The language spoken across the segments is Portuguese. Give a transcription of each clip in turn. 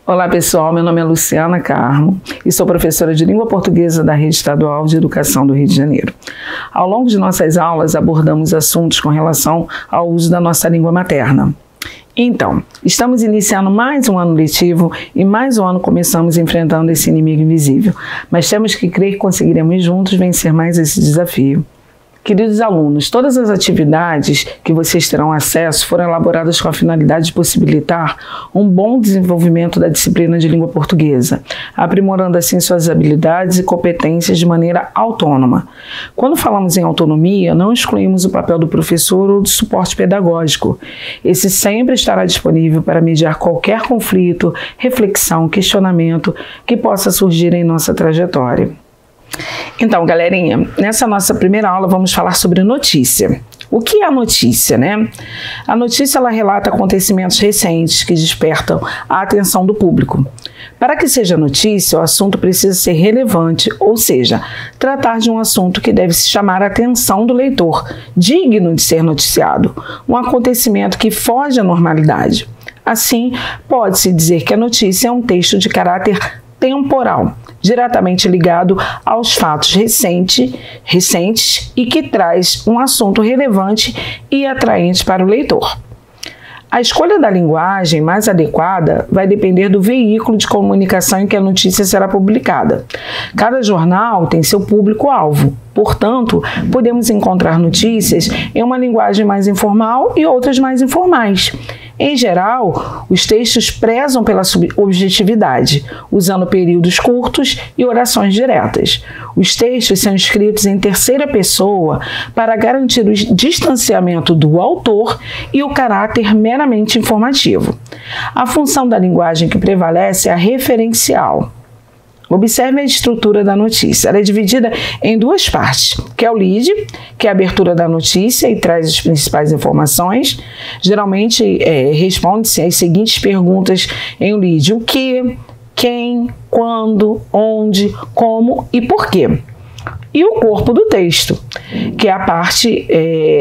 Olá pessoal, meu nome é Luciana Carmo e sou professora de língua portuguesa da Rede Estadual de Educação do Rio de Janeiro. Ao longo de nossas aulas abordamos assuntos com relação ao uso da nossa língua materna. Então, estamos iniciando mais um ano letivo e mais um ano começamos enfrentando esse inimigo invisível, mas temos que crer que conseguiremos juntos vencer mais esse desafio. Queridos alunos, todas as atividades que vocês terão acesso foram elaboradas com a finalidade de possibilitar um bom desenvolvimento da disciplina de língua portuguesa, aprimorando assim suas habilidades e competências de maneira autônoma. Quando falamos em autonomia, não excluímos o papel do professor ou do suporte pedagógico. Esse sempre estará disponível para mediar qualquer conflito, reflexão, questionamento que possa surgir em nossa trajetória. Então, galerinha, nessa nossa primeira aula vamos falar sobre notícia. O que é a notícia, né? A notícia, ela relata acontecimentos recentes que despertam a atenção do público. Para que seja notícia, o assunto precisa ser relevante, ou seja, tratar de um assunto que deve se chamar a atenção do leitor, digno de ser noticiado, um acontecimento que foge à normalidade. Assim, pode-se dizer que a notícia é um texto de caráter temporal, diretamente ligado aos fatos recentes e que traz um assunto relevante e atraente para o leitor. A escolha da linguagem mais adequada vai depender do veículo de comunicação em que a notícia será publicada. Cada jornal tem seu público-alvo. Portanto, podemos encontrar notícias em uma linguagem mais informal e outras mais informais. Em geral, os textos prezam pela objetividade, usando períodos curtos e orações diretas. Os textos são escritos em terceira pessoa para garantir o distanciamento do autor e o caráter meramente informativo. A função da linguagem que prevalece é a referencial. Observe a estrutura da notícia. Ela é dividida em duas partes, que é o lead, que é a abertura da notícia e traz as principais informações. Geralmente responde-se as seguintes perguntas em o lead: o que, quem, quando, onde, como e por quê. E o corpo do texto, que é a parte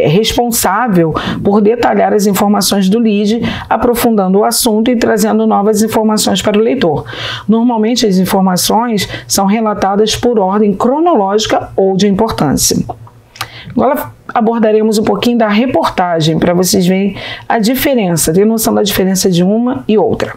responsável por detalhar as informações do lead, aprofundando o assunto e trazendo novas informações para o leitor. Normalmente as informações são relatadas por ordem cronológica ou de importância. Agora abordaremos um pouquinho da reportagem, para vocês verem a diferença, ter noção da diferença de uma e outra.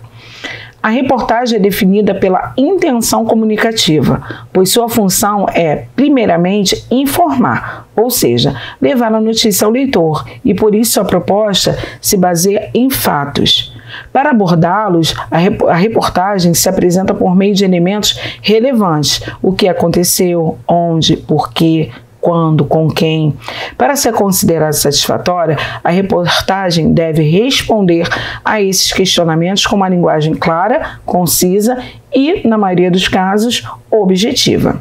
A reportagem é definida pela intenção comunicativa, pois sua função é, primeiramente, informar, ou seja, levar a notícia ao leitor, e por isso a proposta se baseia em fatos. Para abordá-los, a reportagem se apresenta por meio de elementos relevantes: o que aconteceu, onde, por quê, quando, com quem. Para ser considerada satisfatória, a reportagem deve responder a esses questionamentos com uma linguagem clara, concisa e, na maioria dos casos, objetiva.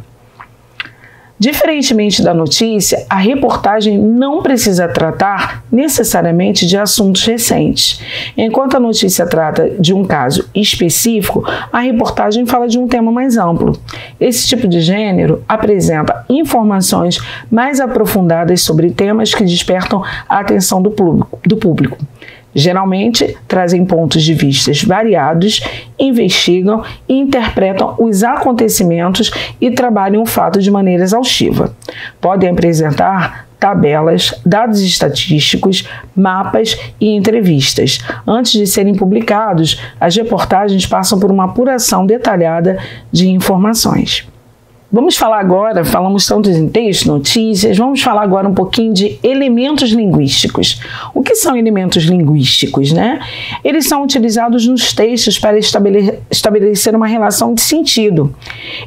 Diferentemente da notícia, a reportagem não precisa tratar necessariamente de assuntos recentes. Enquanto a notícia trata de um caso específico, a reportagem fala de um tema mais amplo. Esse tipo de gênero apresenta informações mais aprofundadas sobre temas que despertam a atenção do público. Geralmente, trazem pontos de vista variados, investigam e interpretam os acontecimentos e trabalham o fato de maneira exaustiva. Podem apresentar tabelas, dados estatísticos, mapas e entrevistas. Antes de serem publicados, as reportagens passam por uma apuração detalhada de informações. Vamos falar agora, falamos tanto em texto, notícias, vamos falar agora um pouquinho de elementos linguísticos. O que são elementos linguísticos, né? Eles são utilizados nos textos para estabelecer uma relação de sentido.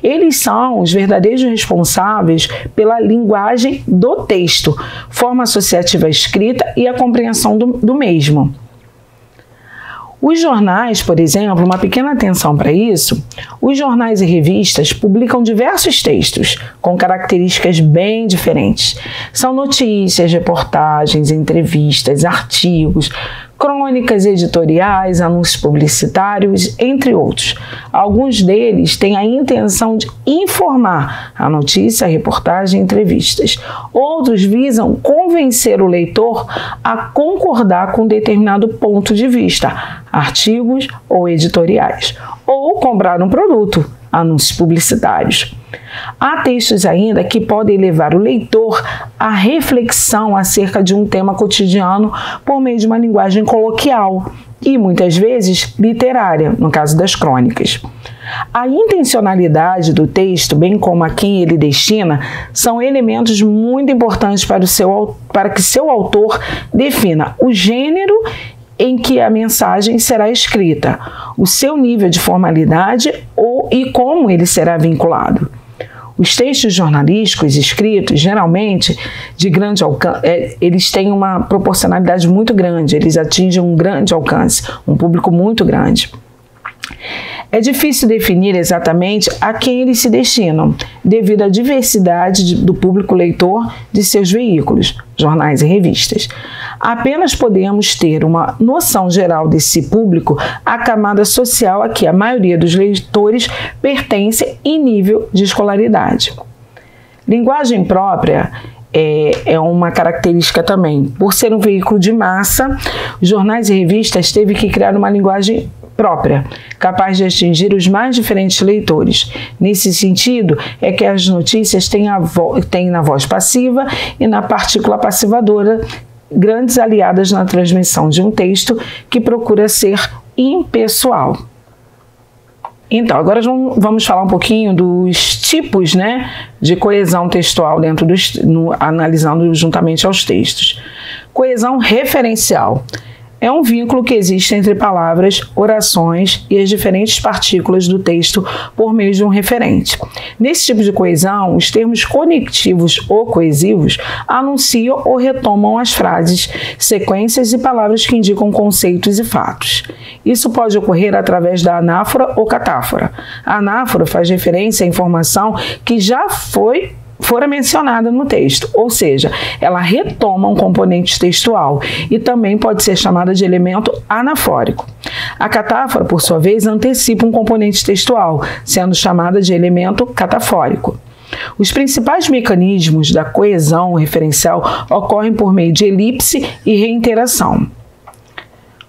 Eles são os verdadeiros responsáveis pela linguagem do texto, forma associativa escrita e a compreensão do mesmo. Os jornais, por exemplo, uma pequena atenção para isso, os jornais e revistas publicam diversos textos com características bem diferentes. São notícias, reportagens, entrevistas, artigos, crônicas editoriais, anúncios publicitários, entre outros. Alguns deles têm a intenção de informar a notícia, a reportagem, entrevistas. Outros visam convencer o leitor a concordar com determinado ponto de vista. artigos ou editoriais, ou comprar um produto, anúncios publicitários. Há textos ainda que podem levar o leitor à reflexão acerca de um tema cotidiano por meio de uma linguagem coloquial e, muitas vezes, literária, no caso das crônicas. A intencionalidade do texto, bem como a quem ele destina, são elementos muito importantes para que seu autor defina o gênero em que a mensagem será escrita, o seu nível de formalidade e como ele será vinculado. Os textos jornalísticos escritos, geralmente, de grande alcance, eles têm uma proporcionalidade muito grande, eles atingem um grande alcance, um público muito grande. É difícil definir exatamente a quem eles se destinam, devido à diversidade do público leitor de seus veículos, jornais e revistas. Apenas podemos ter uma noção geral desse público, a camada social a que a maioria dos leitores pertence em nível de escolaridade. Linguagem própria é uma característica também. Por ser um veículo de massa, jornais e revistas teve que criar uma linguagem própria, capaz de atingir os mais diferentes leitores. Nesse sentido, é que as notícias têm na voz passiva e na partícula passivadora grandes aliadas na transmissão de um texto que procura ser impessoal. Então, agora vamos falar um pouquinho dos tipos, de coesão textual analisando juntamente aos textos. Coesão referencial. É um vínculo que existe entre palavras, orações e as diferentes partículas do texto por meio de um referente. Nesse tipo de coesão, os termos conectivos ou coesivos anunciam ou retomam as frases, sequências e palavras que indicam conceitos e fatos. Isso pode ocorrer através da anáfora ou catáfora. A anáfora faz referência à informação que já fora mencionada no texto, ou seja, ela retoma um componente textual e também pode ser chamada de elemento anafórico. A catáfora, por sua vez, antecipa um componente textual, sendo chamada de elemento catafórico. Os principais mecanismos da coesão referencial ocorrem por meio de elipse e reiteração.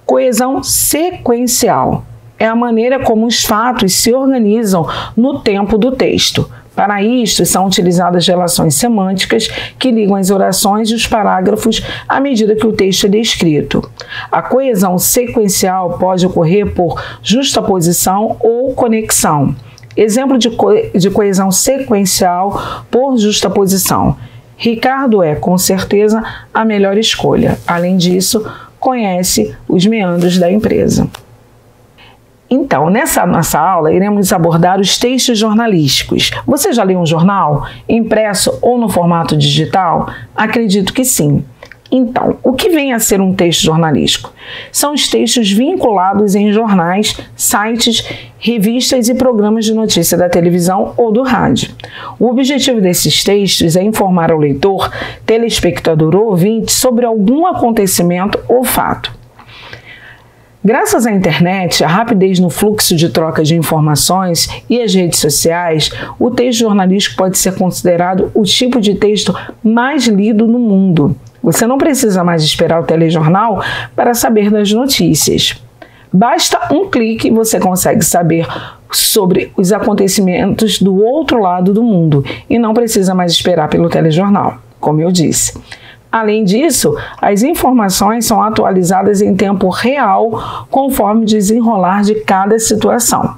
Coesão sequencial é a maneira como os fatos se organizam no tempo do texto. Para isto, são utilizadas relações semânticas que ligam as orações e os parágrafos à medida que o texto é descrito. A coesão sequencial pode ocorrer por justaposição ou conexão. Exemplo de coesão sequencial por justaposição. Ricardo é, com certeza, a melhor escolha. Além disso, conhece os meandros da empresa. Então, nessa nossa aula, iremos abordar os textos jornalísticos. Você já leu um jornal, impresso ou no formato digital? Acredito que sim. Então, o que vem a ser um texto jornalístico? São os textos vinculados em jornais, sites, revistas e programas de notícia da televisão ou do rádio. O objetivo desses textos é informar ao leitor, telespectador ou ouvinte sobre algum acontecimento ou fato. Graças à internet, a rapidez no fluxo de troca de informações e as redes sociais, o texto jornalístico pode ser considerado o tipo de texto mais lido no mundo. Você não precisa mais esperar o telejornal para saber das notícias. Basta um clique e você consegue saber sobre os acontecimentos do outro lado do mundo e não precisa mais esperar pelo telejornal, como eu disse. Além disso, as informações são atualizadas em tempo real conforme o desenrolar de cada situação.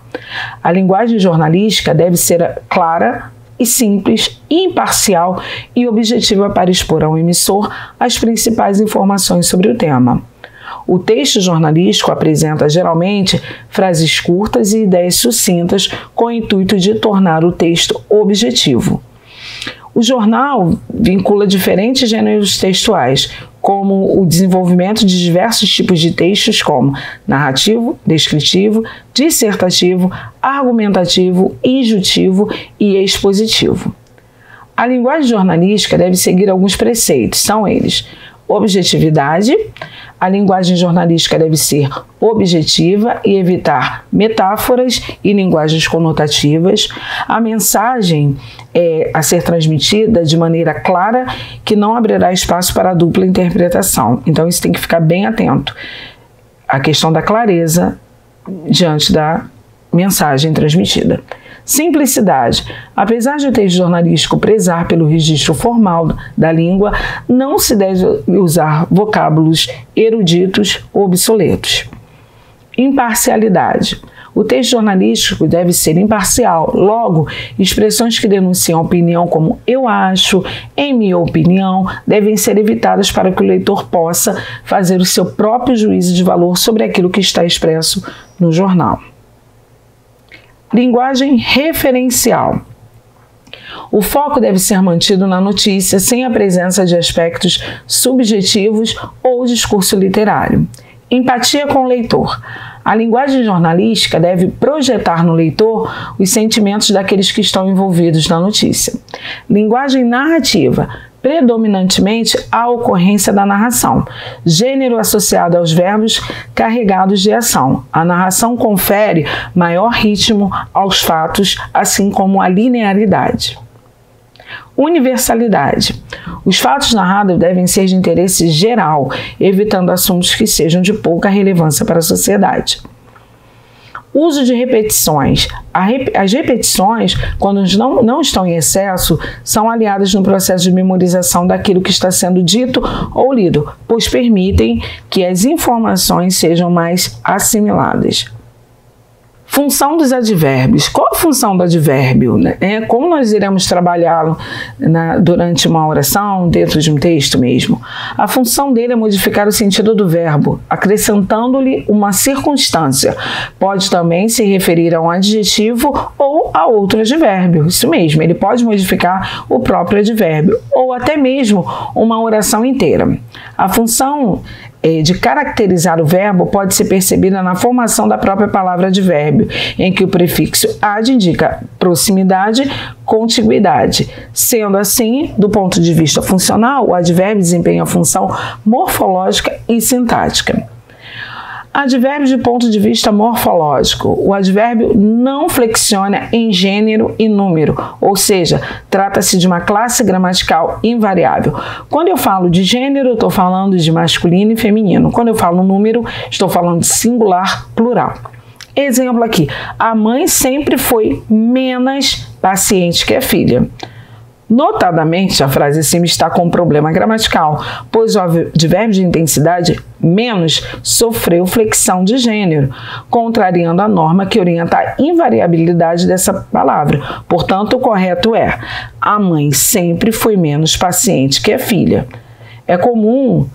A linguagem jornalística deve ser clara e simples, imparcial e objetiva para expor ao emissor as principais informações sobre o tema. O texto jornalístico apresenta geralmente frases curtas e ideias sucintas com o intuito de tornar o texto objetivo. O jornal vincula diferentes gêneros textuais, como o desenvolvimento de diversos tipos de textos como narrativo, descritivo, dissertativo, argumentativo, injuntivo e expositivo. A linguagem jornalística deve seguir alguns preceitos, são eles: objetividade. A linguagem jornalística deve ser objetiva e evitar metáforas e linguagens conotativas. A mensagem é a ser transmitida de maneira clara, que não abrirá espaço para a dupla interpretação. Então, isso tem que ficar bem atento. a questão da clareza diante da mensagem transmitida. Simplicidade. Apesar de o texto jornalístico prezar pelo registro formal da língua, não se deve usar vocábulos eruditos ou obsoletos. Imparcialidade. O texto jornalístico deve ser imparcial. Logo, expressões que denunciam a opinião como eu acho, em minha opinião, devem ser evitadas para que o leitor possa fazer o seu próprio juízo de valor sobre aquilo que está expresso no jornal. Linguagem referencial. O foco deve ser mantido na notícia sem a presença de aspectos subjetivos ou discurso literário. Empatia com o leitor. A linguagem jornalística deve projetar no leitor os sentimentos daqueles que estão envolvidos na notícia. Linguagem narrativa. Predominantemente a ocorrência da narração, gênero associado aos verbos carregados de ação. A narração confere maior ritmo aos fatos, assim como a linearidade. Universalidade. Os fatos narrados devem ser de interesse geral, evitando assuntos que sejam de pouca relevância para a sociedade. Uso de repetições. As repetições, quando não estão em excesso, são aliadas no processo de memorização daquilo que está sendo dito ou lido, pois permitem que as informações sejam mais assimiladas. Função dos advérbios. Qual a função do advérbio? Como nós iremos trabalhá-lo durante uma oração, dentro de um texto mesmo? A função dele é modificar o sentido do verbo, acrescentando-lhe uma circunstância. Pode também se referir a um adjetivo ou a outro advérbio. Isso mesmo, ele pode modificar o próprio advérbio ou até mesmo uma oração inteira. A função de caracterizar o verbo pode ser percebida na formação da própria palavra advérbio, em que o prefixo ad indica proximidade, contiguidade. Sendo assim, do ponto de vista funcional, o advérbio desempenha a função morfológica e sintática. Advérbio de ponto de vista morfológico. O advérbio não flexiona em gênero e número, ou seja, trata-se de uma classe gramatical invariável. Quando eu falo de gênero, eu estou falando de masculino e feminino. Quando eu falo número, estou falando de singular, plural. Exemplo aqui, a mãe sempre foi menos paciente que a filha. Notadamente, a frase acima está com um problema gramatical, pois o advérbio de intensidade menos sofreu flexão de gênero, contrariando a norma que orienta a invariabilidade dessa palavra. Portanto, o correto é: a mãe sempre foi menos paciente que a filha. É comum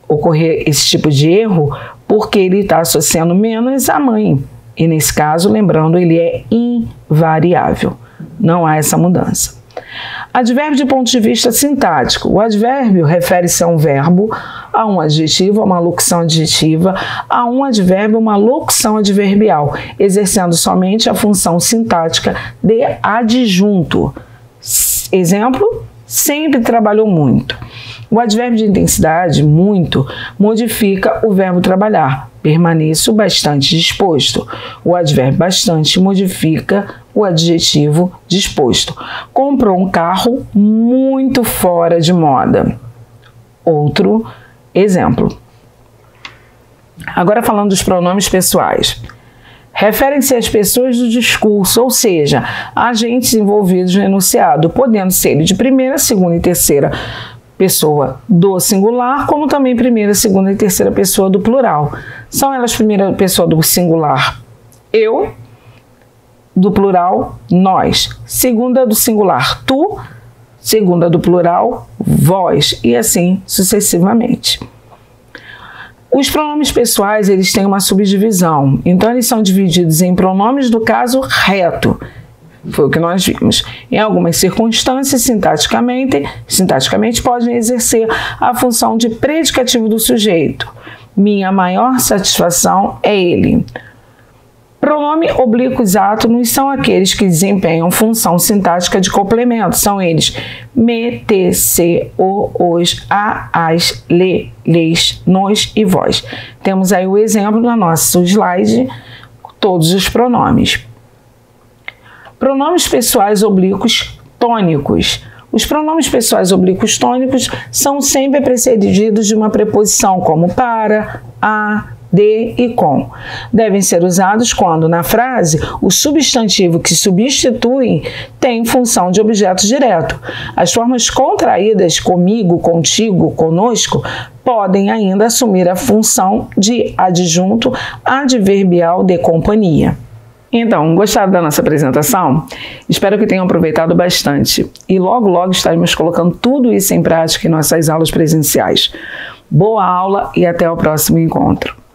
ocorrer esse tipo de erro porque ele está associando menos à mãe. E nesse caso, lembrando, ele é invariável. Não há essa mudança. Advérbio de ponto de vista sintático. O advérbio refere-se a um verbo, a um adjetivo, a uma locução adjetiva, a um advérbio, uma locução adverbial, exercendo somente a função sintática de adjunto. Exemplo, sempre trabalhou muito. O advérbio de intensidade, muito, modifica o verbo trabalhar. Permaneço bastante disposto. O advérbio bastante modifica o adjetivo disposto. Comprou um carro muito fora de moda. Outro exemplo. Agora falando dos pronomes pessoais. Referem-se às pessoas do discurso, ou seja, agentes envolvidos no enunciado, podendo ser de primeira, segunda e terceira pessoa do singular, como também primeira, segunda e terceira pessoa do plural. São elas primeira pessoa do singular, eu, do plural, nós. Segunda do singular, tu. Segunda do plural, vós. E assim sucessivamente. Os pronomes pessoais, eles têm uma subdivisão. Então, eles são divididos em pronomes do caso reto. Foi o que nós vimos. Em algumas circunstâncias, sintaticamente podem exercer a função de predicativo do sujeito. Minha maior satisfação é ele. Pronome oblíquos átonos são aqueles que desempenham função sintática de complemento. São eles me, te, se, o, os, a, as, le, les, nos e vós. Temos aí o exemplo na nossa slide, todos os pronomes. Pronomes pessoais oblíquos tônicos. Os pronomes pessoais oblíquos tônicos são sempre precedidos de uma preposição como para, a, de e com. Devem ser usados quando, na frase, o substantivo que substitui tem função de objeto direto. As formas contraídas comigo, contigo, conosco podem ainda assumir a função de adjunto adverbial de companhia. Então, gostaram da nossa apresentação? Espero que tenham aproveitado bastante e logo estaremos colocando tudo isso em prática em nossas aulas presenciais. Boa aula e até o próximo encontro.